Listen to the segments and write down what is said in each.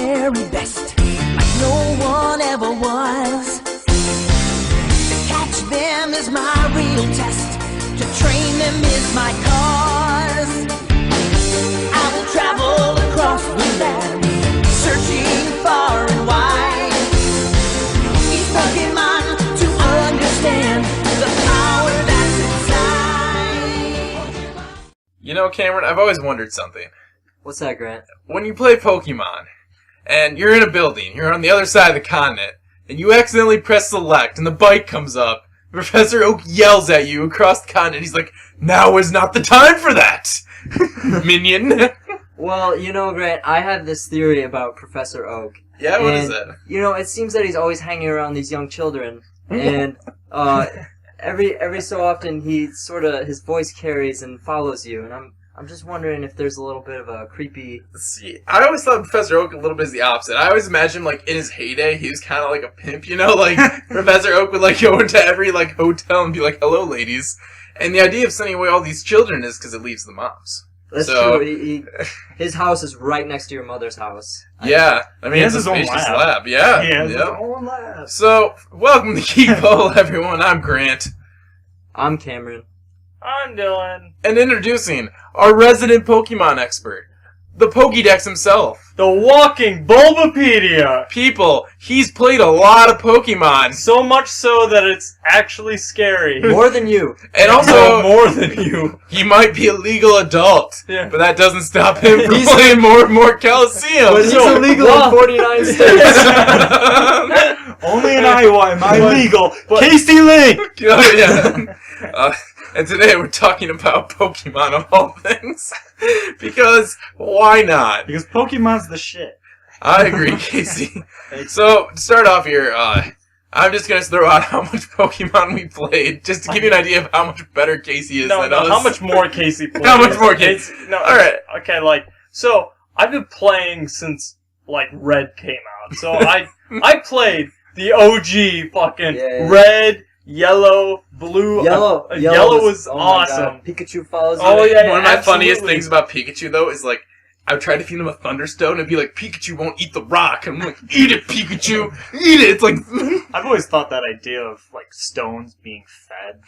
very best, like no one ever was. To catch them is my real test, to train them is my cause. I will travel across the land, searching far and wide. Each Pokemon to understand the power that's inside. You know, Cameron, I've always wondered something. What's that, Grant? When you play Pokemon, and you're in a building, you're on the other side of the continent, and you accidentally press select, and the bike comes up, Professor Oak yells at you across the continent. He's like, "Now is not the time for that, minion." Well, you know, Grant, I have this theory about Professor Oak. Yeah, what is it? You know, it seems that he's always hanging around these young children, and every so often his voice carries and follows you, and I'm just wondering if there's a little bit of a creepy... See, I always thought Professor Oak a little bit is the opposite. I always imagined, like, in his heyday, he was kind of like a pimp, you know? Like, Professor Oak would, like, go into every, like, hotel and be like, "Hello, ladies." And the idea of sending away all these children is because it leaves the moms. That's true. His house is right next to your mother's house. Yeah. I mean, it's a spacious lab. Yeah. He has his own lab. So, welcome to Geek Bubble, everyone. I'm Grant. I'm Cameron. I'm Dylan. And introducing our resident Pokemon expert, the Pokédex himself. The walking Bulbapedia! People, he's played a lot of Pokemon. So much so that it's actually scary. More than you. And also, more than you. He might be a legal adult, yeah. But that doesn't stop him from playing more and more Coliseum. But he's illegal in 49 states. Only in Iowa am I legal. Casey Link! Oh, yeah. And today we're talking about Pokemon of all things. Because why not? Because Pokemon's the shit. I agree, Casey. So, to start off here, I'm just going to throw out how much Pokemon we played, just to give you an idea of how much better Casey is than us. How much more Casey played. How much more Casey? No, alright. Okay, so, I've been playing since, Red came out. So, I played the OG fucking Red... Yellow, blue. Yellow was awesome. Pikachu follows you. Oh yeah, one of my funniest things about Pikachu though is like I would try to feed him a Thunderstone and be like, "Pikachu won't eat the rock," and I'm like, "Eat it, Pikachu, eat it." It's like I've always thought that idea of like stones being fed.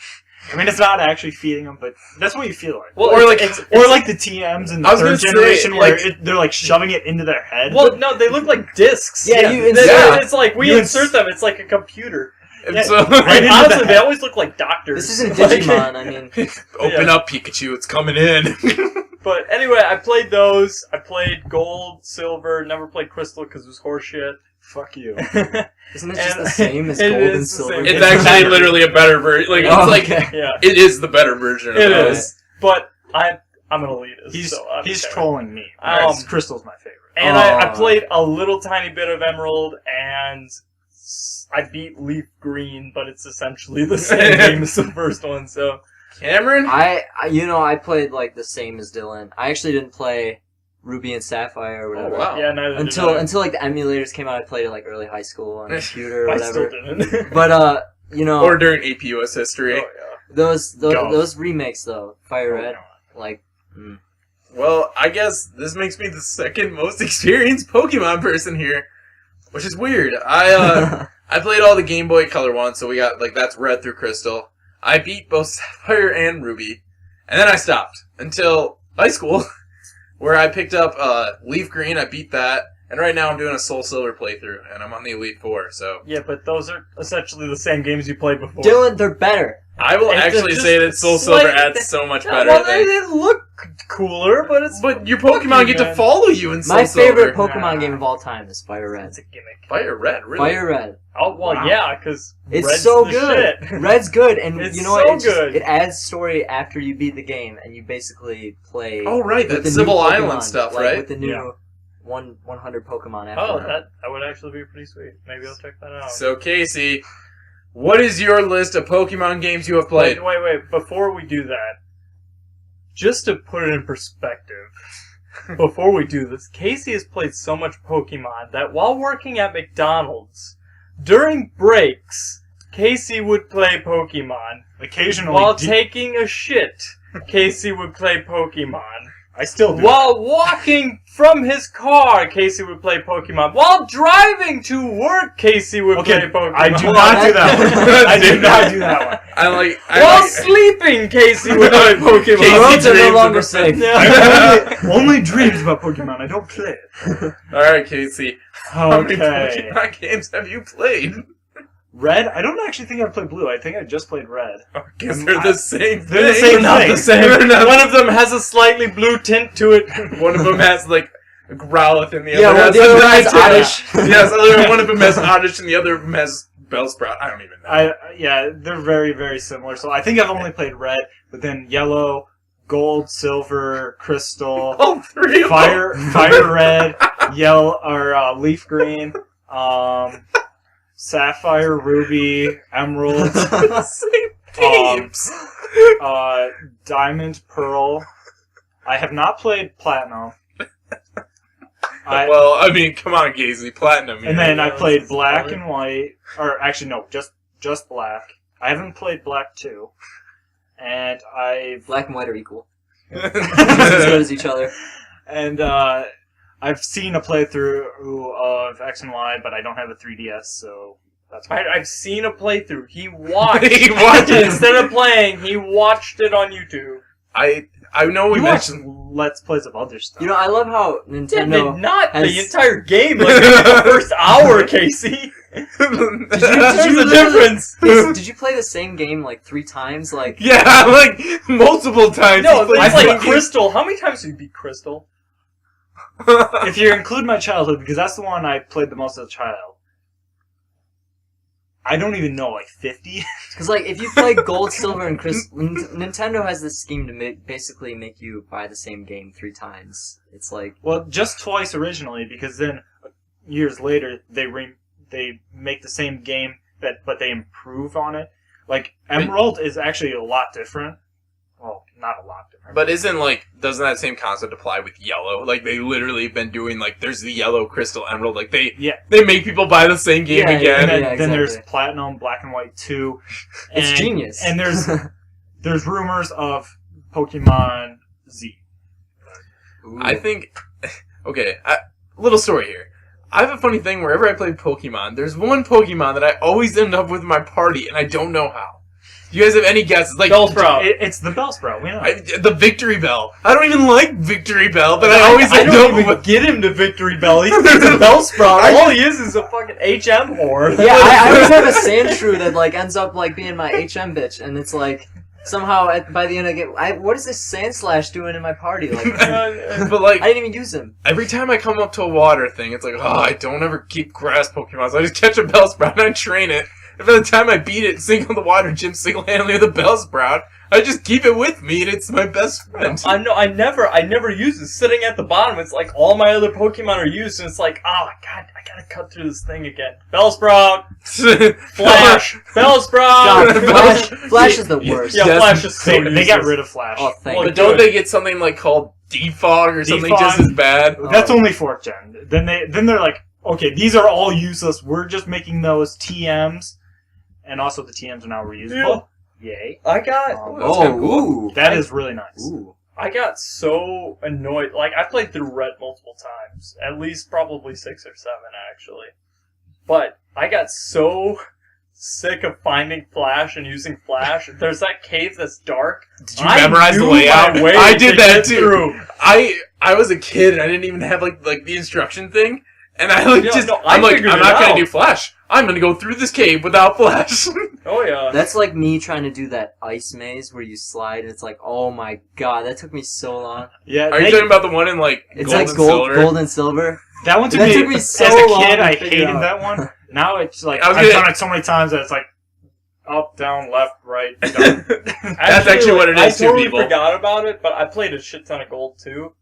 I mean, it's not actually feeding them, but that's what you feel like. Well, or like the TMs in the third generation where they're like shoving it into their head. Well, no, they look like discs. Yeah, it's like we insert them. It's like a computer. And yeah, so, honestly, they always look like doctors. This isn't Digimon, I mean. Open up, Pikachu, it's coming in. But anyway, I played those. I played Gold, Silver, never played Crystal because it was horseshit. Fuck you. Isn't it just the same as Gold and Silver? It's actually literally a better version. Like, it is the better version of it. It is. But I'm an elitist. He's trolling me. Crystal's my favorite. And I played a little tiny bit of Emerald, and I beat Leaf Green, but it's essentially the same game as the first one, so... Cameron? I played, the same as Dylan. I actually didn't play Ruby and Sapphire or whatever. Oh, wow. Yeah, neither until, the emulators came out, I played it, early high school on a computer or whatever. I still didn't. But, Or during AP US history. Oh, yeah. Those remakes, though, Fire Red, Well, I guess this makes me the second most experienced Pokemon person here, which is weird. I played all the Game Boy Color ones, so we got, that's Red through Crystal. I beat both Sapphire and Ruby. And then I stopped until high school, where I picked up Leaf Green, I beat that, and right now I'm doing a Soul Silver playthrough, and I'm on the Elite Four, so... Yeah, but those are essentially the same games you played before. Dylan, they're better. I will actually say that Soul Silver adds so much better. Well, they look cooler, but it's... But your Pokemon get to follow you in Soul Silver. My favorite Pokemon game of all time is Fire Red. It's a gimmick. Fire Red, really? Fire Red. Oh, well, yeah, because it's Red's so the good. Shit. Red's good, and it's you know what? Good. It adds story after you beat the game, and you basically play... Oh, right, that Civil Island stuff, right? With the new 100 Pokemon after Oh, that. that would actually be pretty sweet. Maybe I'll check that out. So, Casey, what is your list of Pokemon games you have played? Wait. Before we do that, just to put it in perspective, before we do this, Casey has played so much Pokemon that while working at McDonald's, during breaks, Casey would play Pokemon. Occasionally. While taking a shit, Casey would play Pokemon. I still do. While walking from his car, Casey would play Pokemon. While driving to work, Casey would play Pokemon. I do not do that one. I do not do that one. While sleeping, Casey would play Pokemon. The roads are no longer safe. I only dreams about Pokemon. I don't play it. Alright, Casey. How many Okay. Pokemon games have you played? Red? I don't actually think I played Blue. I think I just played Red. Because they're the same thing. They're the same Not thing. the same. One of them has a slightly blue tint to it. One of them has, like, a Growlithe and the Yeah, other well, has... the other one has Yeah. Oddish. Yes, one of them has Oddish and the other of them has Bellsprout. I don't even know. Yeah, they're very, very similar. So I think I've only played Red, but then Yellow, Gold, Silver, Crystal, All three of Fire Red, Yellow, or Leaf Green, Sapphire, Ruby, Emerald, them. The same games. Diamond, Pearl. I have not played Platinum. Well, I mean, come on, Casey. Platinum. And then I played Black and White, or actually no, just Black. I haven't played Black 2, and I've Black and white are equal. Just as good as each other. and I've seen a playthrough of X and Y, but I don't have a 3DS, so that's fine. I've seen a playthrough. He watched. He watched it. Instead of playing, he watched it on YouTube. I know we We watched mentioned... Let's Plays of other stuff. You know, I love how Did Nintendo not has... the entire game, like the first hour, Casey. There's a difference. Did you play the same game like 3 times? Like, Yeah, like, multiple times. No, He played it's like the game. Crystal. How many times did you beat Crystal? If you include my childhood, because that's the one I played the most as a child. I don't even know, like 50? because like if you play Gold, Silver, and Crystal, Nintendo has this scheme to basically make you buy the same game 3 times. It's like, Well, just twice originally, because then years later they make the same game, but they improve on it. Like Emerald is actually a lot different. Well, not a lot different. But doesn't that same concept apply with Yellow? Like, they literally have been doing, like, there's the Yellow, Crystal, Emerald. Like, they make people buy the same game Yeah, again. and then there's exactly. Platinum, Black and White 2. it's and- genius. And there's rumors of Pokemon Z. Ooh. I think... Okay, little story here. I have a funny thing, wherever I play Pokemon, there's one Pokemon that I always end up with in my party, and I don't know how. Do you guys have any guesses? Like, Bellsprout. It's the Bellsprout, we know. the Victory Bell. I don't even like Victory Bell, but I always I end don't up even with... get him to Victory Bell. He's a Bellsprout. All he is a fucking HM whore. Yeah, I always have a Sandshrew that like ends up like being my HM bitch, and it's like somehow by the end I get, what is this Sandslash doing in my party? Like, But, like, I didn't even use him. every time I come up to a water thing, it's like, oh, I don't ever keep grass Pokemon, so I just catch a Bellsprout and I train it. And by the time I beat it, sink on the water gym single-handedly with a Bellsprout, I just keep it with me and it's my best friend. I never use it. Sitting at the bottom, it's like all my other Pokemon are used, and it's like, oh god, I gotta cut through this thing again. Bellsprout, Flash, Bellsprout. God, Flash is the worst. Yeah, Yes, Flash is so They got useless. rid of Flash. Oh, thank But you. don't they get something like called Defog or something Defog. just as bad? That's only 4th gen. Then they're like, okay, these are all useless. We're just making those TMs, and also the TMs are now reusable. Yay! I got That's kinda cool. Ooh. That is really nice. Ooh. I got so annoyed. Like, I played through Red multiple times. At least probably 6 or 7, actually. But I got so sick of finding Flash and using Flash. There's that cave that's dark. Did you memorize the layout? I did that too. Through. I was a kid and I didn't even have like the instruction thing. And I I figured I'm it not gonna out. do Flash. I'm gonna go through this cave without Flash. Oh, yeah. That's like me trying to do that ice maze where you slide, and it's like, oh my god, that took me so long. Yeah, Are you talking about the one in like It's gold like and gold, silver? gold and silver. that one took That me, took me so as a long kid. to I figure hated out. that one. Now it's like I was I've gonna- done it so many times that it's like up, down, left, right. Down. That's actually what it is I too, totally people. forgot about it, but I played a shit ton of gold too.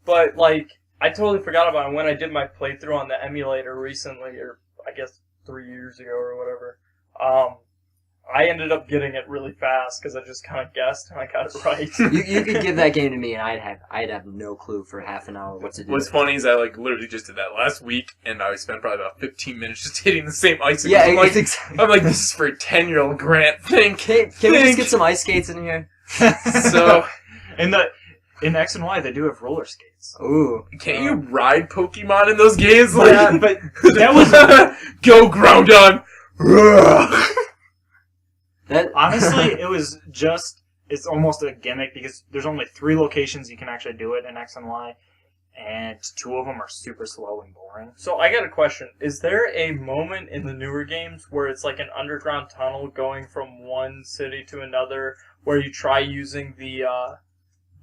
But like, I totally forgot about it when I did my playthrough on the emulator recently, or I guess 3 years ago or whatever. I ended up getting it really fast because I just kind of guessed and I got it right. You could give that game to me, and I'd have no clue for half an hour what to do. What's funny is I like literally just did that last week, and I spent probably about 15 minutes just hitting the same icicles. Yeah, I'm like, it's exactly. I'm like, this is for a 10-year-old Grant. Think. Can we just get some ice skates in here? So and in X and Y they do have roller skates. Ooh. Can't you ride Pokemon in those games? Yeah, but that was go Groudon. That honestly, it's almost a gimmick because there's only 3 locations you can actually do it in X and Y, and 2 of them are super slow and boring. So I got a question. Is there a moment in the newer games where it's like an underground tunnel going from one city to another where you try using the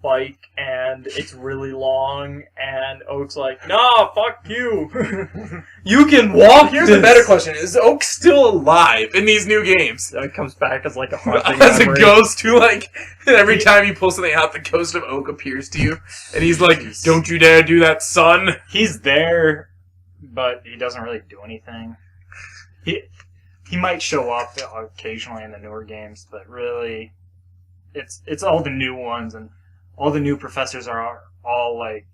bike and it's really long and Oak's like, nah, fuck you. You can walk. Here's this. a better question. Is Oak still alive in these new games? It comes back as like a haunting As a memory. ghost who, like, every time you pull something out, the ghost of Oak appears to you. And he's like, don't you dare do that, son. He's there, but he doesn't really do anything. He might show up occasionally in the newer games, but really, it's all the new ones, and all the new professors are all like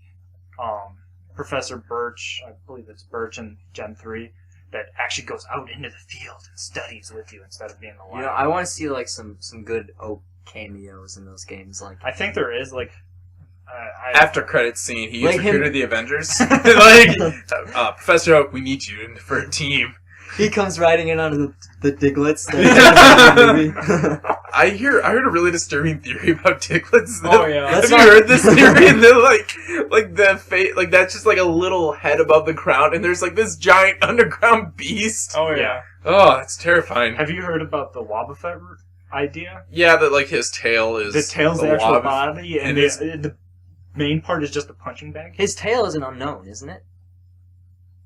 Professor Birch, I believe it's Birch in Gen 3, that actually goes out into the field and studies with you instead of being in the lab. You know, I want to see like some good Oak cameos in those games. Like I think there is like After credits scene, he Like recruited him- the Avengers. Like, Professor Oak, we need you for a team. he comes riding in on the Diglets. I heard a really disturbing theory about Diglets. Oh, yeah. Have That's you not- heard this theory? And they're like the like that's just like a little head above the ground, and there's like this giant underground beast. Oh, yeah. Yeah. Oh, it's terrifying. Have you heard about the Wobbuffet idea? Yeah, that like his tail is The tail's the a actual wob- body, and the main part is just a punching bag. His tail is an unknown, isn't it?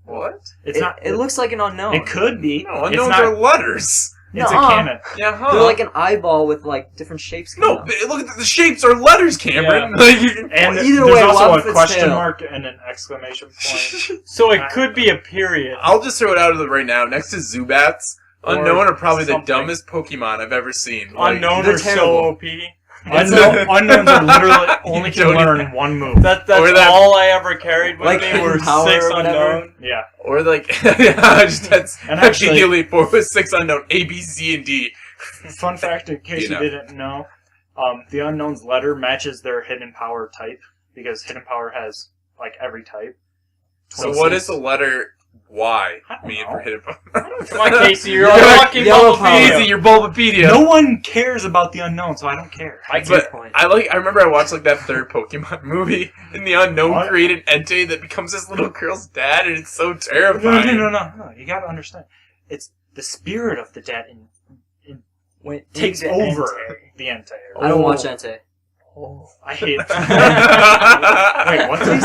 What? It's not. It looks like an unknown. It could be. No, it's unknowns not. are letters. It's a Nuh-uh. canon. Yeah, huh? They're like an eyeball with like different shapes. coming No, out. look at the shapes are letters, Cameron. Yeah. Like, And Well, either there's way, also a Wobbuffet's question tail. mark and an exclamation point. So it could be a period. I'll just throw it out of the right now. Next to Zubats, Or Unknown are probably the something. dumbest Pokemon I've ever seen. Like, Unknown they're or so terrible. OP. Unknowns are literally only can don't learn even- one move. That's Or that- all I ever carried with Like me Hidden were Power 6 or whatever. unknown. Yeah. Or like, that's And actually- Elite Four with 6 unknown A, B, C, and D. Fun fact, in case you didn't know, the Unknown's letter matches their Hidden Power type, because Hidden Power has, like, every type. So what is the letter Y I don't mean know. for hidden? Come on, Casey, you're You're a like walking Yellow Bulbapedia. Power. Easy, your Bulbapedia. No one cares about the Unknown, so I don't care. I Good But point. I remember I watched like that third Pokemon movie, and the Unknown What? created Entei that becomes this little girl's dad, and it's so No, terrifying. no. You gotta understand. It's the spirit of the dead Wait, takes the over Entei. the Entei. I don't watch Entei. Oh, I hate it. Wait, what did he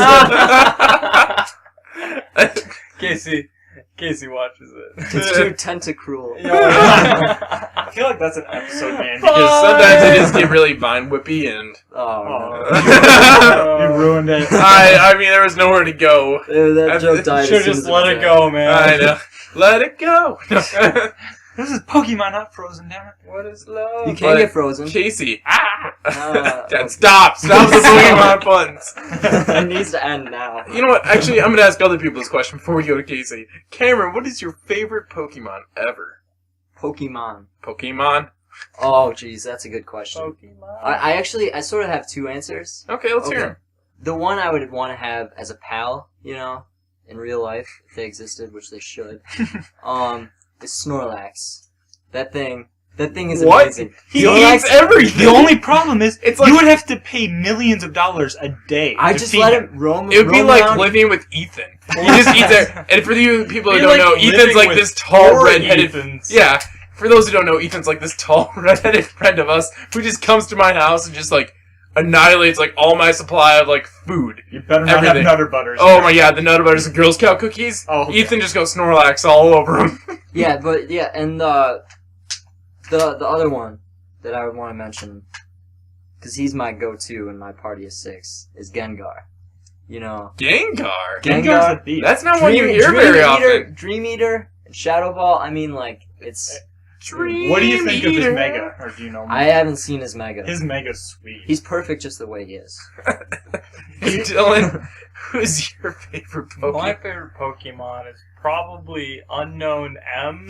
say? Casey watches it. It's too tentacruel. I feel like that's an episode, man, because Because sometimes I just get really vine whippy, and Oh, you ruined it. I mean there was nowhere to go. no. That joke died. Should as soon just as let was it there. go, man. I know. Let it go. This is Pokemon, not Frozen, damn it. What is love? You can't get frozen. Casey. Ah, Stop the Pokemon puns. it needs to end now. You know what? Actually, I'm going to ask other people this question before we go to Casey. Cameron, what is your favorite Pokemon ever? Pokemon. Pokemon? Oh, geez, that's a good question. Pokemon. I sort of have 2 answers. Okay, let's hear Okay. 'em. The one I would want to have as a pal, you know, in real life, if they existed, which they should, is Snorlax. That thing is What? amazing. He Snorlax- eats everything. The only problem is, It's like- you would have to pay millions of dollars a day. I to just feed let him roam. It would be roam like around. living with Ethan. He just eats it. And for you people who Be don't like know, Ethan's living like with this tall, 4 redheaded... Ethans. Yeah. For those who don't know, Ethan's like this tall, redheaded friend of us who just comes to my house and just like annihilates like all my supply of like food. You better not Everything. have Nutter Butters. Oh my god, the Nutter Butters and Girl Scout cookies. Oh, okay. Ethan just goes Snorlax all over him. Yeah, but yeah, and the other one that I would want to mention, because he's my go-to in my party of 6, is Gengar. You know, Gengar. Gengar's the beast. That's not one you hear very often. Dream Eater, and Shadow Ball. I mean, like it's. Dream What do you think of his Eater. Mega? Or do you know? I haven't seen his Mega. His Mega's sweet. He's perfect just the way he is. Dylan, who's your favorite My Pokemon? favorite Pokemon is probably Unknown M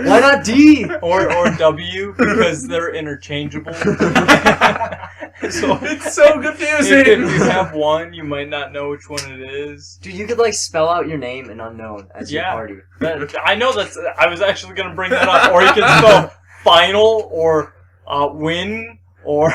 Why not D? or W because they're interchangeable. So It's so confusing. if you have one, you might not know which one it is. Dude, you could like spell out your name in unknown as your Yeah. party. I know that's. I was actually gonna bring that up. Or you can spell final or win or.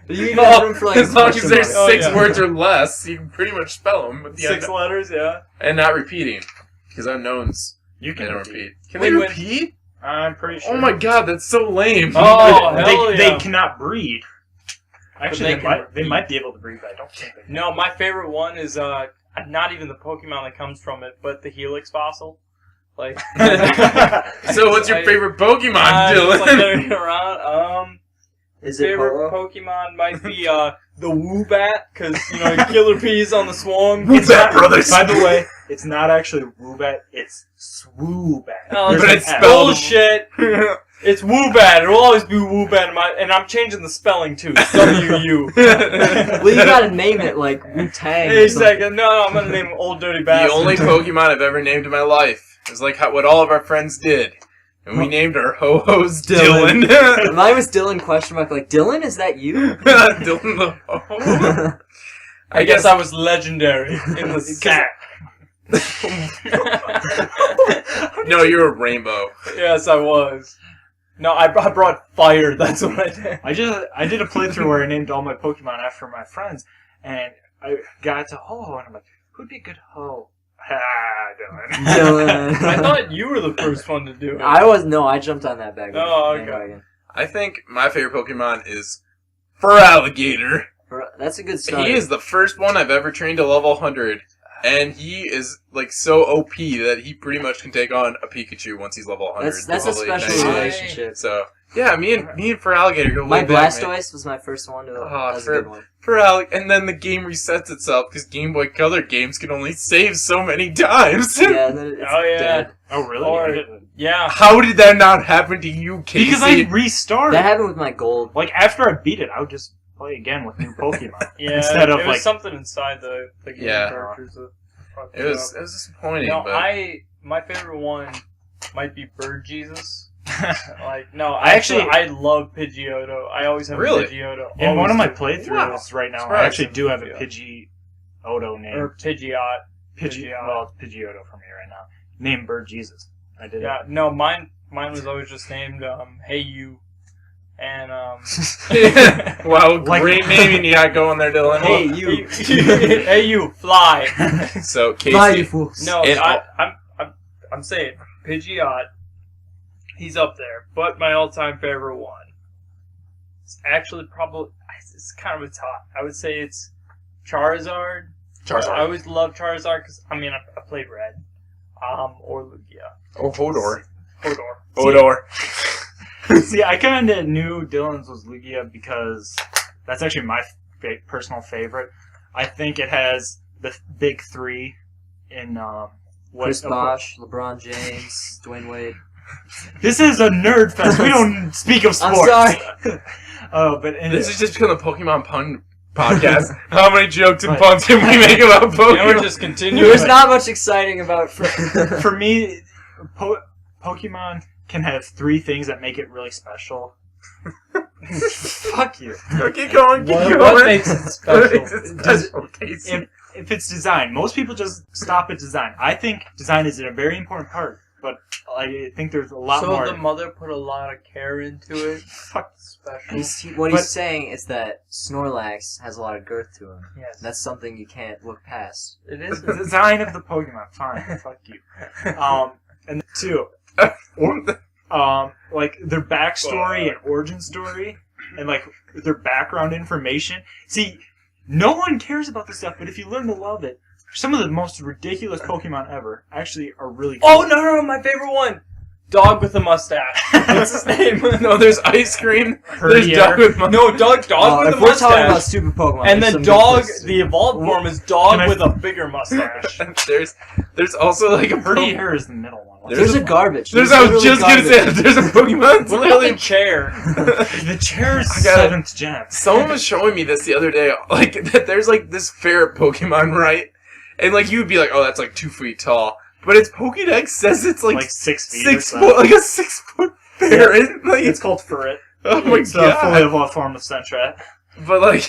You even have room for like as long as question there's marks. 6 yeah. words or less, you can pretty much spell them with the 6 letters, yeah. and not repeating, because unknowns You they can don't repeat. repeat. Can Wait, they wait. repeat? I'm pretty sure. Oh my god, that's so lame. Oh, they, hell they yeah. cannot breed. Actually, they they can might be able to breed, but I don't think they can. No, my favorite one is not even the Pokemon that comes from it, but the Helix fossil. Like. So what's your favorite Pokemon, Dylan? Just like going around. Is it Favorite Polo? Pokemon might be the Woobat, because, Killer Bees on the swarm. Woobat Brothers. By the way, it's not actually Woobat, it's Swoobat. Oh, There's but an it's F. spelled- bullshit. It's Woobat. It'll always be Woobat, and I'm changing the spelling too. W-U. Well, you gotta name it like Wu-Tang. or Hey, something. second. No, I'm gonna name him Old Dirty The Bastard. only Pokemon I've ever named in my life is like what all of our friends did. And we named our ho-hos Dylan. Dylan. Mine was Dylan question mark. Like, Dylan, is that you? Dylan the ho-ho. I guess I was legendary in the sack. No, you're a rainbow. Yes, I was. No, I brought fire. That's what I did. I did a playthrough where I named all my Pokemon after my friends, and I got to Ho-Ho, and I'm like, who'd be a good Ho? Dylan. Dylan. I thought you were the first one to do it. I jumped on that bag. Oh, okay. bandwagon. I think my favorite Pokemon is Feraligatr. That's a good start. He is the first one I've ever trained to level 100. And he is like so OP that he pretty much can take on a Pikachu once he's level 100. That's a Probably special 98. relationship. So yeah, me and Feraligatr go My way back, man. Blastoise was my first one. That Oh, was a good one. And then the game resets itself because Game Boy Color games can only save so many times. Yeah, and then it's Oh, yeah. dead. Oh, really? Or- Yeah. How did that not happen to you, Casey? Because I restarted. That happened with my gold. Like, after I beat it, I would just play again with new Pokemon. Yeah. Instead of, it was like... something inside the game Yeah. characters that fucked It was disappointing, No, but my favorite one might be Bird Jesus. Like, no, I actually- I love Pidgeotto. I always have Really? a Pidgeotto. In one of my Always playthroughs right now, I Surprising. actually do have a Yeah. Pidgeotto do. name. Or Pidgeot. Well, it's Pidgeotto for me right now. Named Bird Jesus. I did Yeah, no, mine was always just named Hey You. And wow, Like- great naming you got going there, Dylan. Hey, you. Hey you, fly. So Casey, Fly, you fools. No, And I'm saying Pidgeot. He's up there, but my all-time favorite one. It's actually probably it's kind of a top. I would say it's Charizard. I always loved Charizard because I played Red, or Lugia, oh Hodor, Hodor. See, I kind of knew Dylan's was Lugia because that's actually my personal favorite. I think it has the big three in Chris Bosh, LeBron James, Dwayne Wade. This is a nerd fest. We don't speak of I'm sports. sorry. But This has just become a Pokemon pun podcast. How many jokes and Right. puns can we make about And we're Pokemon? just continuing. There's not much exciting about. for me, Pokemon can have three things that make it really special. Fuck you. Keep going, keep going. What makes it special? What makes it special, Casey? If it's design, most people just stop at design. I think design is a very important part, but I think there's a lot So more. the mother put a lot of care into it. Fuck. Special. What But- he's saying is that Snorlax has a lot of girth to him. Yes, That's something you can't look past. it is. The design of the Pokemon, fine, fuck you. And two, like their backstory and origin story, and like their background information. See, no one cares about this stuff, but if you learn to love it, some of the most ridiculous Pokemon ever actually are really cool. Oh no, my favorite one. Dog with a mustache. What's his name? No, there's ice cream. There's Herdier. dog with No, dog with a If we're talking about mustache. stupid Pokemon, And there's then some dog, good places. the evolved form is dog Can I- with a bigger mustache. There's also like a Herdier is the middle one. There's a garbage. I was just gonna say that there's a Pokemon. It's Look at literally the chair. The chair is I got it. 7th gen. Someone was showing me this the other day, like that there's like this ferret Pokemon, right? And like you would be like, oh, that's like 2 feet tall, but its Pokédex says it's like, Like 6 feet. 6 or foot, so. like a 6 foot ferret. Like It's called Furret. oh my It's a fully god. evolved form of Sentret. But like,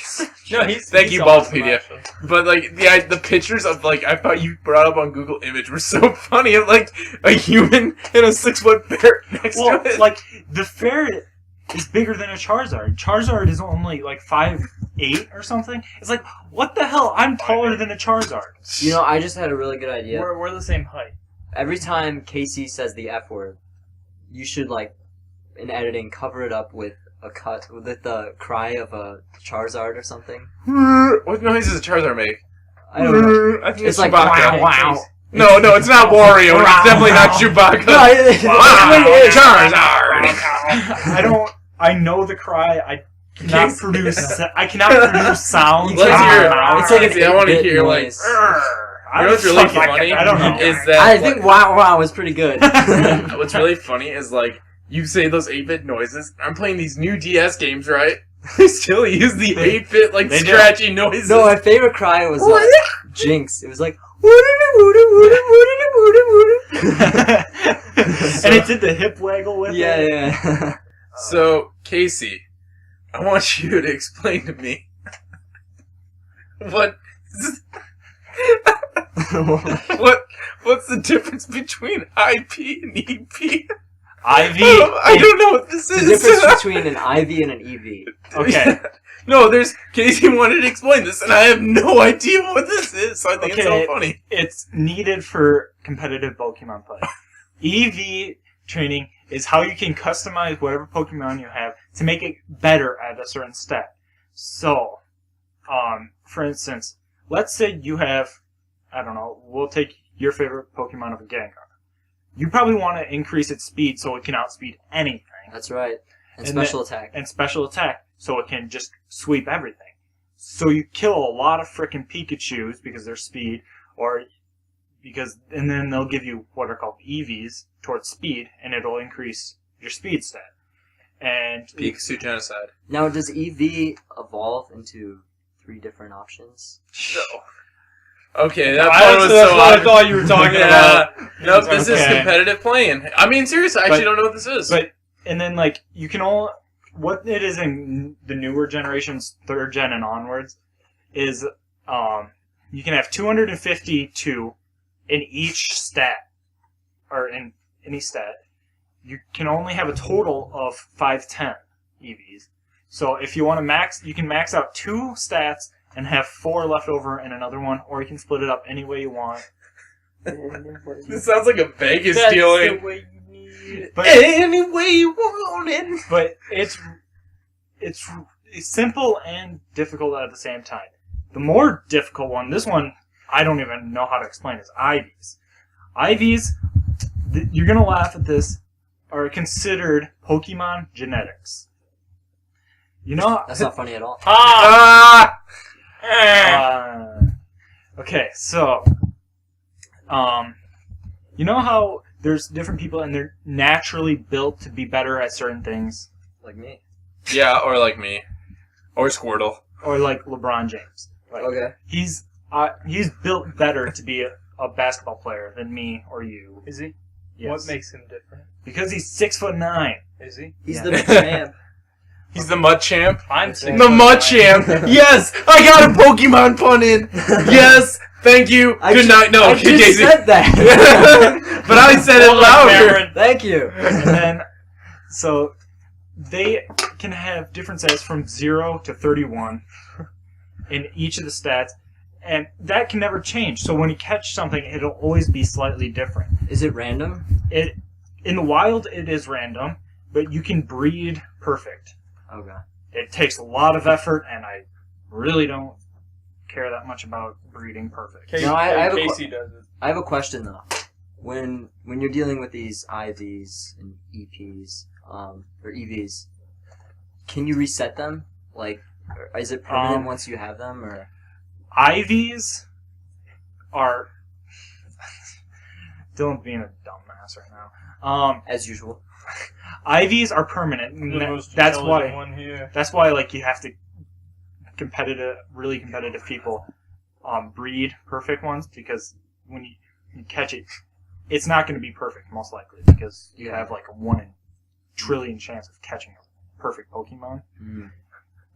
No, thank he's you, awesome, Bulbapedia. actually. But like the pictures of like I thought you brought up on Google Image were so funny of like a human and a 6-foot ferret next Well, to it. like the ferret is bigger than a Charizard. Charizard is only like 5'8" or something. It's like, what the hell? I'm taller than a Charizard. You know, I just had a really good idea. We're the same height. Every time Casey says the F word, you should, like, in editing, cover it up with a cut, with the cry of a Charizard or something. What noise does a Charizard make? I don't know. I think It's it's like, Chewbacca. wow. No, it's not Wario. It's definitely not Chewbacca. No, it is. Charizard. I know the cry. I cannot Casey. produce sounds. Let's out of hear my it. mouth. It's like an I want to 8-bit hear like. noise. You know what's really funny I don't know. is that I think wow wow is pretty good. what's really funny is like you say those 8-bit noises. I'm playing these new DS games, right? They still use the 8-bit like They do. scratchy noises. No, my favorite cry was Jinx. It was like. And it did the hip waggle with it. Yeah. So Casey, I want you to explain to me what's the difference between IP and EP? IV. I don't know what this The is. difference between an IV and an EV. Okay. No, Casey wanted to explain this, and I have no idea what this is, so I think it's so funny. It's needed for competitive Pokemon play. EV training is how you can customize whatever Pokemon you have to make it better at a certain stat. So, for instance, let's say you have, I don't know, we'll take your favorite Pokemon of a Gengar. You probably want to increase its speed so it can outspeed anything. That's right. And And special attack. And special attack so it can just sweep everything. So you kill a lot of frickin' Pikachus because they're speed, and then they'll give you what are called EVs towards speed, and it'll increase your speed stat. And Pikachu genocide. Now, does EV evolve into 3 different options? No. Okay, that part was That's so what I obvious. thought you were talking about. Nope, this is Okay. competitive playing. I mean, seriously, I actually don't know what this is. and then like you can all what it is in the newer generations, 3rd gen and onwards, is you can have 252 in each stat, or in any stat. You can only have a total of 510 EVs. So if you want to max, you can max out 2 stats and have 4 left over in another one, or you can split it up any way you want. This sounds like a Vegas That's dealing. the way you need it. But Any way you want it. But it's simple and difficult at the same time. The more difficult one, this one I don't even know how to explain, is IVs. IVs, you're gonna laugh at this, are considered Pokemon genetics. You know? That's not funny at all. Ah! Okay, so you know how there's different people and they're naturally built to be better at certain things? Like me. Yeah, or like me. Or Squirtle. Or like LeBron James. Like, Okay. He's built better to be a basketball player than me or you. Is he? Yes. What makes him different? Because he's 6'9". Is he? He's Yeah. the champ. He's the Mud Champ. I'm The Mud Champ. Yes, I got a Pokemon pun in. Yes, thank you. Good night. No, I just Casey. said that. But I said it Hold on, louder. Cameron. Thank you. And then, so they can have different stats from 0 to 31 in each of the stats, and that can never change. So when you catch something, it'll always be slightly different. Is it random? In the wild, it is random, but you can breed perfect. Okay. It takes a lot of effort, and I really don't care that much about breeding perfect. Casey, No, I have a Casey does it. I have a question though. When you're dealing with these IVs and EPs, or EVs, can you reset them? Like, is it permanent once you have them, or? IVs are... Dylan's being a dumbass right now. As usual. IVs are permanent. The most That's intelligent why. one here. That's why, like, you have to really competitive people breed perfect ones, because when you catch it, it's not going to be perfect most likely, because you have like a 1 in trillion chance of catching a perfect Pokemon. Mm.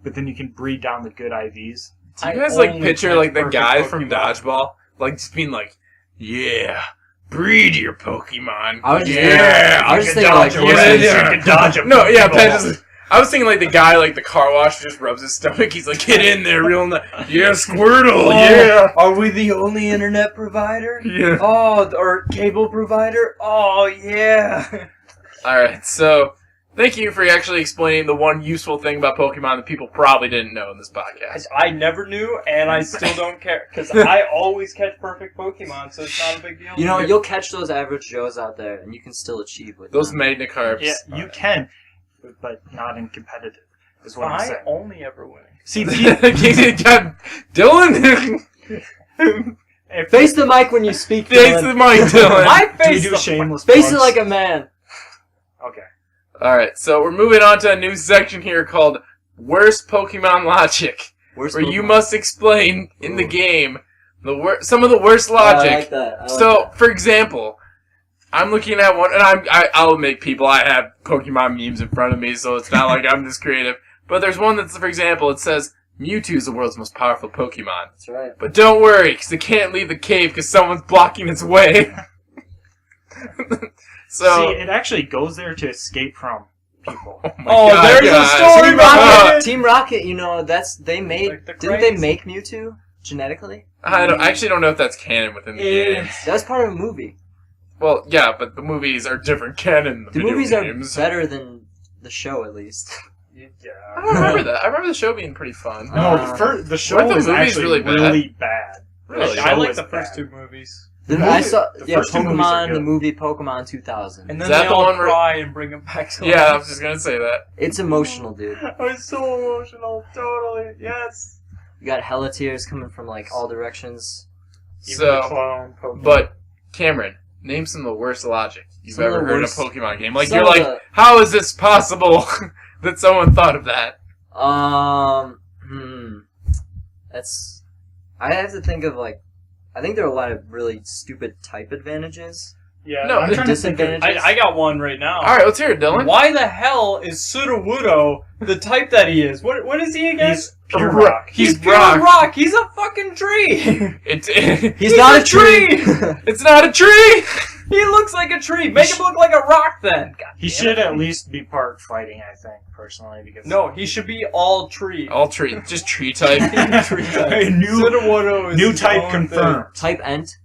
but then you can breed down the good IVs. Do you guys like only picture catch like the perfect guy from Pokemon. Dodgeball, like just being like, "Yeah, breed your Pokemon." I was just yeah, I was just You thinking can like dodge yeah, horses, yeah. you can dodge a No, yeah, Pokeball. Pat just. I was thinking like the guy, like the car wash, just rubs his stomach. He's like, "Get in there, real nice." Yeah, Squirtle. Yeah. Are we the only internet provider? Yeah. Oh, or cable provider? Oh, yeah. All right, so thank you for actually explaining the one useful thing about Pokemon that people probably didn't know in this podcast. I never knew, and I still don't care, because I always catch perfect Pokemon, so it's not a big deal. You know, you'll catch those average Joes out there, and you can still achieve with Those them. Magnacarps. Yeah, you can, but not in competitive. Is what I'm I saying. only ever win. See, God, Dylan. if Face the mic when you speak, Face Dylan. the mic, Dylan. My do we face do the shameless Face it plugs? like a man. Okay. All right, so we're moving on to a new section here called Worst Pokemon Logic, Where's where you Pokemon? must explain in the Ooh. game some of the worst Oh, logic. I like that. I like So, that. for example, I'm looking at one, and I'll admit, people, I have Pokemon memes in front of me, so it's not like I'm this creative. But there's one that's, for example, it says, Mewtwo is the world's most powerful Pokemon. That's right. But don't worry, because it can't leave the cave because someone's blocking its way. So, See, it actually goes there to escape from people. oh my Oh, God, there's a guys. story Team behind Rocket. it. Team Rocket, you know, they made Like the didn't they craze. make Mewtwo genetically? I actually don't know if that's canon within the game. That was part of a movie. Well, yeah, but the movies are different canon than the The video movies games. are better than the show, at least. I don't remember that. I remember the show being pretty fun. No, the show Weren't the was movies actually really really bad? bad. Really? I show like was the first bad. two movies. Then movie- I saw the yeah first two movies are Pokemon, the good. movie Pokemon 2000. And Is then that they the all one where- cry and bring them back to Yeah, I life. was just gonna say that. It's emotional, dude. I was so emotional. Totally. Yes. You got hella tears coming from like all directions. Even the So, clone Pokemon. but Cameron, name some of the worst logic you've Some of ever the heard in a worst- Pokemon game. Like some you're of like, the- how is this possible that someone thought of that? That's. I have to think of like. I think there are a lot of really stupid type advantages. yeah, No, I'm trying to think of, disadvantages. I got one right now. All right, let's hear it, Dylan. Why the hell is Sudowoodo the type that he is? What is he again? he's pure Ro- rock. He's pure rock. rock. He's a fucking tree. It's He's not a tree. It's not a tree. He looks like a tree. Make him look like a rock then. God He damn should it. at least be part fighting, I think, personally, because No, he should be all tree. All tree, just tree type. Tree type. A new Sudowoodo is new his type own confirmed. Type Ent.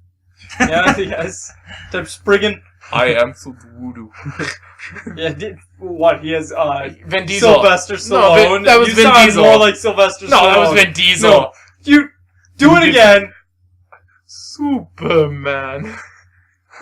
thing. Yeah, yes. Type Spriggan. I am Sudowoodo. Yeah, what? He has Vin Diesel. Sylvester No, Stallone. that was you Vin sound Diesel. more like Sylvester No, Stallone. that was Vin Diesel. No, you do it again. Superman.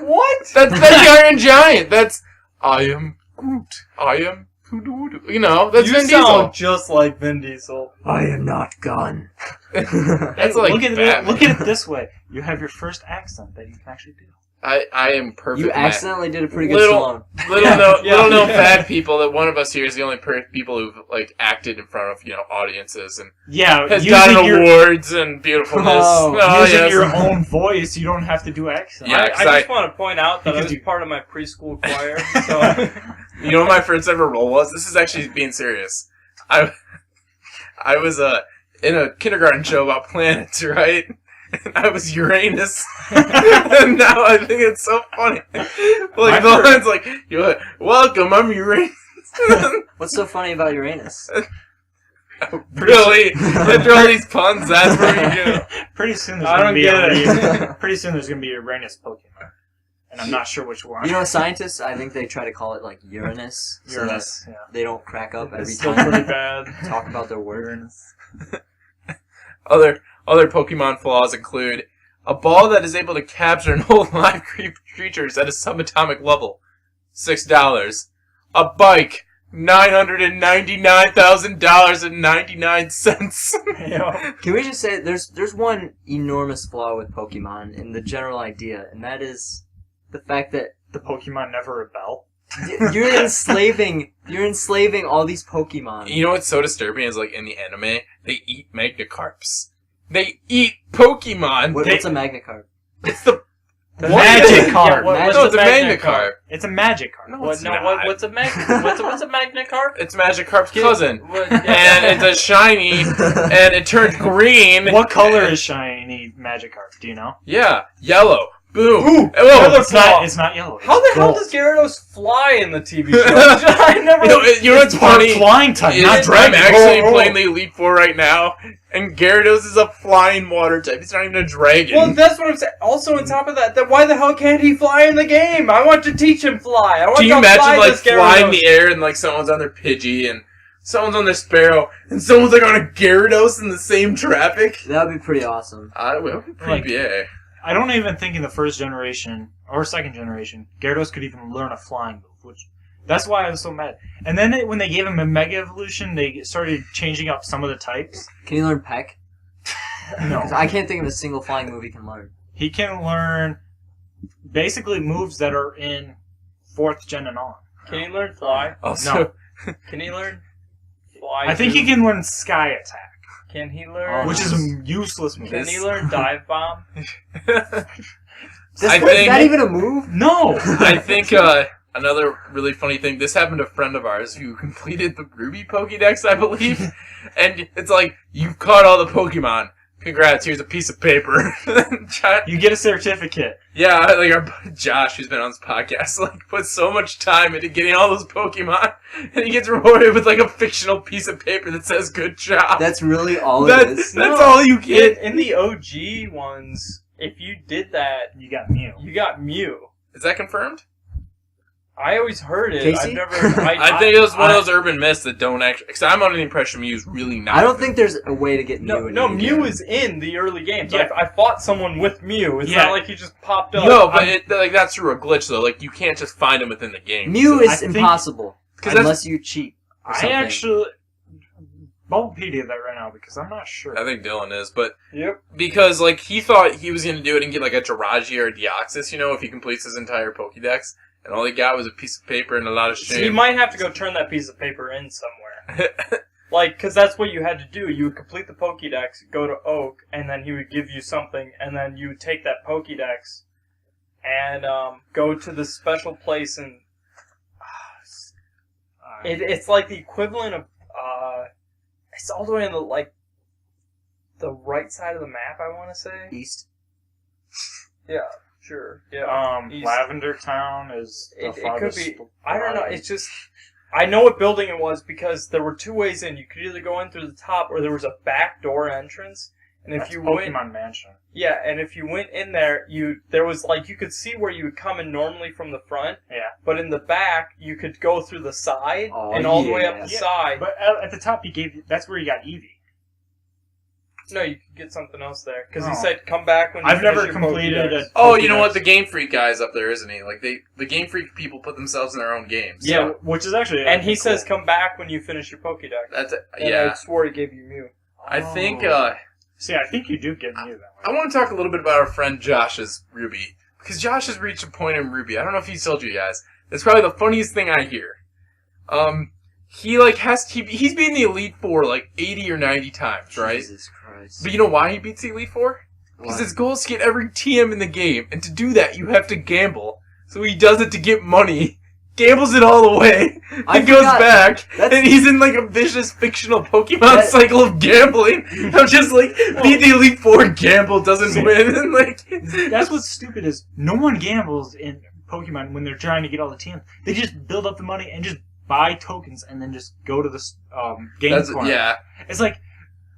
What? That's the Iron Giant. That's I am Groot. I am Sudowoodo. You know, that's you Vin sound just like Vin Diesel. I am not gone. Diesel. That's Hey, like look at Batman. it this way. You have your first accent that you can actually do. I am perfect. You in that. accidentally did a pretty good Little- Stallone. Little known Yeah. fat people that one of us here is the only people who've like acted in front of audiences and Yeah, has using gotten your, awards and beautifulness. Oh, using yes. your own voice, you don't have to do accent. Yeah, I 'cause just want to point out that I You was could do- part of my preschool choir. So You know what my first ever role was? This is actually being serious. I was in a kindergarten show about planets, right? And I was Uranus. And now I think it's so funny. Like the line's like, welcome, I'm Uranus. What's so funny about Uranus? Really? After all these puns, that's what you do. Pretty soon there's I gonna don't be get it. pretty soon there's gonna be a Uranus Pokemon, and I'm not sure which one. You know, scientists, I think they try to call it like Uranus. So that Uranus. Yeah. they don't crack up every it's still time pretty they bad. talk about their work. Other Pokemon flaws include a ball that is able to capture and hold live creatures at a subatomic level, $6. A bike, $999,000.99. Can we just say there's one enormous flaw with Pokemon in the general idea, and that is the fact that The Pokemon never rebel. you're enslaving all these Pokemon. You know what's so disturbing is like in the anime, they eat Magnacarps. They eat Pokemon. What's a Magnacarp? It's the The magic card. what's No, it's a Magna-Carp. It's a magic card. No, What, it's no, not. what's a Magna-Carp? It's Magikarp's cousin. What- And it's a shiny, and it turned green. What color is shiny Magikarp? Do you know? Yeah, yellow. Boom. Ooh, Whoa. It's not yellow. How the It's hell gold. does Gyarados fly in the TV show? I never. You know what's funny? Flying type, Is not I'm dragon. actually playing the Elite Four right now, and Gyarados is a flying water type. He's not even a dragon. Well, that's what I'm saying. Also, on top of that, then why the hell can't he fly in the game? I want to teach him fly. I want Can you to imagine fly like this flying in Gyarados. the air and like someone's on their Pidgey and someone's on their Sparrow and someone's like on a Gyarados in the same traffic? That would be pretty awesome. I will. Creepy, eh? I don't even think in the first generation or second generation, Gyarados could even learn a flying move, which that's why I was so mad. And then when they gave him a Mega Evolution, they started changing up some of the types. Can you learn Peck? No, 'Cause I can't think of a single flying move he can learn. he can learn basically moves that are in 4th gen and on. Can he learn fly? Also, Can he learn fly? I think too? he can learn Sky Attack, Can he learn? which is a useless move. Can he learn dive bomb? Is I that think even a move? No! I think another really funny thing, this happened to a friend of ours who completed the Ruby Pokédex, I believe. And it's like, you've caught all the Pokemon. Congrats, here's a piece of paper. You get a certificate. Yeah, like our buddy Josh, who's been on this podcast, like put so much time into getting all those Pokemon, and he gets rewarded with like a fictional piece of paper that says "Good job." That's really all it That's is. No. all you get. In the OG ones, if you did that, You got Mew. you got Mew. Is that confirmed? I always heard it. Casey? I've never. I think it was one of those urban myths that don't actually. Because I'm under the impression Mew's really not. I don't think there's a way to get Mew. No, in the Mew game. is in the early games. Yeah. I fought someone with Mew. It's Yeah. not like he just popped up. No, but like that's through a glitch though. Like you can't just find him within the game. Mew So- is I think- impossible 'Cause that's- unless you cheat. Or I something. actually Bubblepedia that right now because I'm not sure. I think Dylan is, but Yep. because like he thought he was gonna do it and get like a Jirachi or a Deoxys, if he completes his entire Pokédex, and all he got was a piece of paper and a lot of So he shame. might have to go turn that piece of paper in somewhere. Like, because that's what you had to do. You would complete the Pokédex, go to Oak, and then he would give you something, and then you would take that Pokédex and go to this special place, and it's like the equivalent of it's all the way on the right side of the map. I want to say. East. Yeah, sure. Yeah. East. Lavender Town is the It could farthest. be. I don't know. It's just. I know what building it was because there were two ways in. You could either go in through the top, or there was a back door entrance. And if That's you Pokemon went, Mansion. yeah, and if you went in there, there was you could see where you would come in normally from the front. Yeah. But in the back, you could go through the side Oh, and all the way up yeah. the Yeah, side. But at the top, that's where you got Eevee. No, you could get something else there because he Oh. said come back when you I've never finish your completed Pokédex. a. Oh, you know Pokédex. what? The Game Freak guy's up there, isn't he? Like the Game Freak people put themselves in their own games. Yeah. So, which is actually. And he cool. says come back when you finish your Pokédex. That's it. And Yeah. I swore he gave you Mew. I think. See, I think you do get Mew that I way. want to talk a little bit about our friend Josh's Ruby. Because Josh has reached a point in Ruby. I don't know if he's told you guys. It's probably the funniest thing I hear. He he's beaten the Elite Four 80 or 90 times, right? Jesus Christ. But you know why he beats the Elite Four? Because Why? his goal is to get every TM in the game. And to do that, you have to gamble. So he does it to get money. Gambles it all away. I And goes forgot. back. That's- And he's in a vicious fictional Pokemon That- cycle of gambling. I'm just beat the Elite Four, gamble, doesn't See, win. And That's what's stupid is no one gambles in Pokemon when they're trying to get all the TMs. They just build up the money and just buy tokens and then just go to the game That's, corner. yeah. It's like,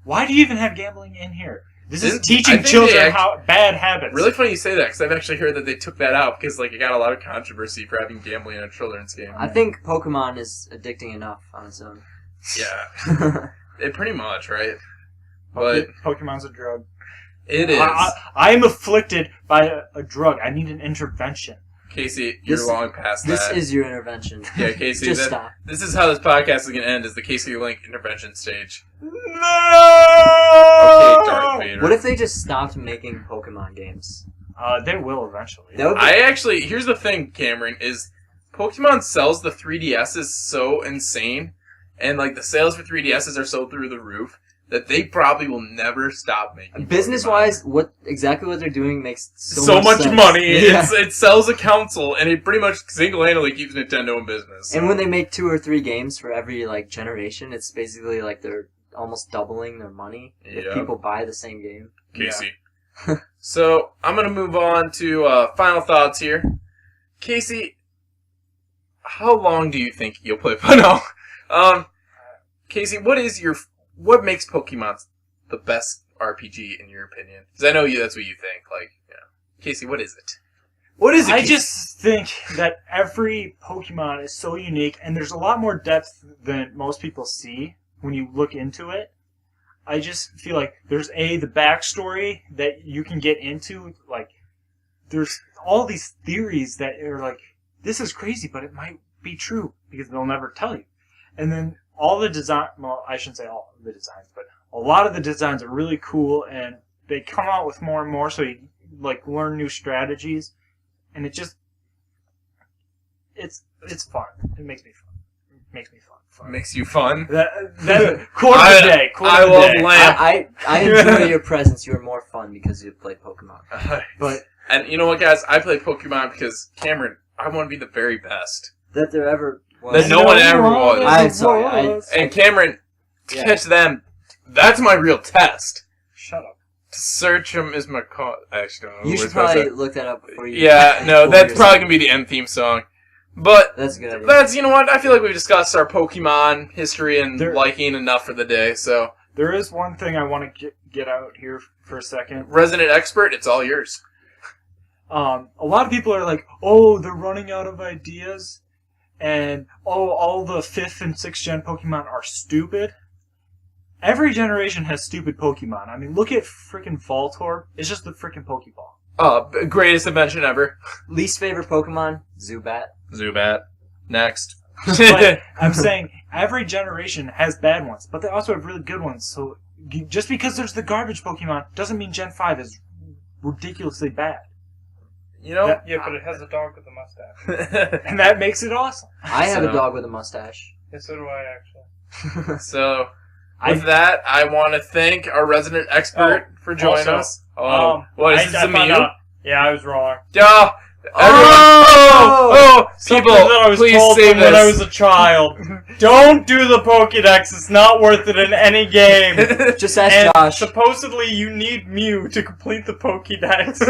why do you even have gambling in here? This is Didn't- I teaching think children they bad habits. Really funny you say that, because I've actually heard that they took that out because it got a lot of controversy for having gambling in a children's game. I think Pokemon is addicting enough on its own. Yeah. It pretty much, right? But Pokemon's a drug. it is. I am afflicted by a drug. I need an intervention. Casey, you're This- long past This that. is your intervention. Yeah, Casey, Just that- stop. this is how this podcast is going to end, is the Casey Link intervention stage. No! Okay, Darth Vader. What if they just stopped making Pokemon games? They will eventually. That would be here's the thing, Cameron, is Pokemon sells the 3DSs so insane, and the sales for 3DSs are so through the roof, that they probably will never stop making. Business-wise, what they're doing makes so much sense. money. Yeah. It sells a console, and it pretty much single-handedly keeps Nintendo in business. And when they make 2 or 3 games for every generation, it's basically like they're almost doubling their money if people buy the same game. Casey. Yeah. So I'm gonna move on to final thoughts here. Casey, how long do you think you'll play? No. Casey, what makes Pokemon the best RPG in your opinion? Because I know that's what you think. Casey, what is it? What is it? I just think that every Pokemon is so unique, and there's a lot more depth than most people see when you look into it. I just feel like there's the backstory that you can get into. Like, there's all these theories that are like, this is crazy, but it might be true because they'll never tell you. And then all the design, well, I shouldn't say all of the designs, but a lot of the designs are really cool, and they come out with more and more, so you learn new strategies, and it's fun. It makes me fun. Makes you fun. That quarter of the day. I love Lamp. I enjoy your presence. You're more fun because you play Pokemon. And you know what, guys? I play Pokemon because Cameron, I want to be the very best that there ever was. That no one ever was. I'm sorry. And Cameron, to catch them, that's my real test. Shut up. To search them is my call. I actually don't know. You should probably look that up before you. Yeah, no, that's probably gonna be the end theme song. But that's a good idea. That's, you know what? I feel like we've discussed our Pokemon history and liking enough for the day. So there is one thing I want to get out here for a second. Resident expert, it's all yours. A lot of people are like, oh, they're running out of ideas, and all the 5th and 6th gen Pokemon are stupid. Every generation has stupid Pokemon. I mean, look at freaking Voltorb. It's just the freaking Pokeball. Greatest invention ever. Least favorite Pokemon? Zubat. Next. But I'm saying every generation has bad ones, but they also have really good ones. So just because there's the garbage Pokemon doesn't mean Gen 5 is ridiculously bad. You know? But it has a dog with a mustache. And that makes it awesome. I have a dog with a mustache. Yeah, so do I, actually. So, with that, I want to thank our resident expert for joining us. What, is this a Mew? Yeah, I was wrong. People, that I was please told save from this. when I was a child. Don't do the Pokédex. It's not worth it in any game. Just ask Josh. Supposedly, you need Mew to complete the Pokédex.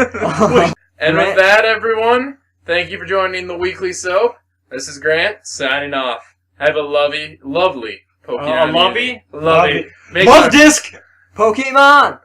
And with that, everyone, thank you for joining the Weekly Soap. This is Grant, signing off. Have a lovely Pokemon. Lovey? Lovey. Love disc! Pokemon!